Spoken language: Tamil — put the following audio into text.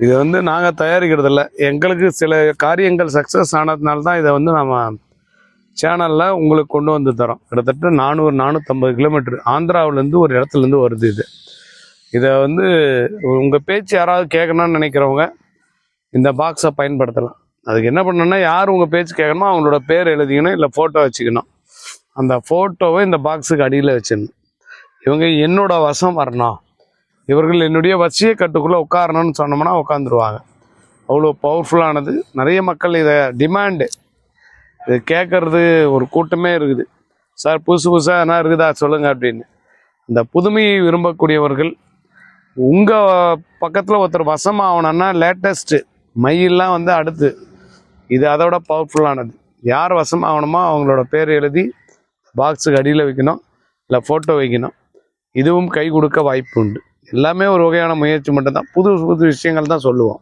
இதை வந்து நாங்கள் தயாரிக்கிறதில்ல, எங்களுக்கு சில காரியங்கள் சக்ஸஸ் ஆனதுனால தான் இதை வந்து நம்ம சேனலில் உங்களுக்கு கொண்டு வந்து தரோம். கிட்டத்தட்ட 400-450 கிலோமீட்டர் ஆந்திராவிலேருந்து ஒரு இடத்துலேருந்து வருது இது. இதை வந்து உங்கள் பேச்சு யாராவது கேட்கணும்னு நினைக்கிறவங்க இந்த பாக்ஸை பயன்படுத்தலாம். அதுக்கு என்ன பண்ணணும்னா, யார் உங்கள் பேச்சு கேட்கணுமோ அவங்களோட பேர் எழுதிக்கணும், இல்லை ஃபோட்டோ வச்சுக்கணும். அந்த ஃபோட்டோவை இந்த பாக்ஸுக்கு அடியில் வச்சிடணும். இவங்க என்னோட வசம் வரணும், இவர்கள் என்னுடைய வசிய கட்டுக்குள்ளே உட்காரணும்னு சொன்னோம்னா உட்காந்துருவாங்க. அவ்வளோ பவர்ஃபுல்லானது. நிறைய மக்கள் இதை டிமாண்டு, இது கேட்குறது ஒரு கூட்டமே இருக்குது. சார் புதுசு புதுசாக என்ன இருக்குதா சொல்லுங்கள் அப்படின்னு. இந்த புதுமையை விரும்பக்கூடியவர்கள் உங்கள் பக்கத்தில் ஒருத்தர் வசம் ஆகணும்னா லேட்டஸ்ட்டு மையெல்லாம் வந்து அடுத்து இது அதோட பவர்ஃபுல்லானது. யார் வசம் ஆகணுமோ அவங்களோட பேர் எழுதி பாக்ஸுக்கு அடியில் வைக்கணும், இல்லை ஃபோட்டோ வைக்கணும். இதுவும் கை கொடுக்க வாய்ப்பு உண்டு. எல்லாமே ஒரு வகையான முயற்சி மட்டும்தான். புது புது விஷயங்கள் தான் சொல்லுவோம்.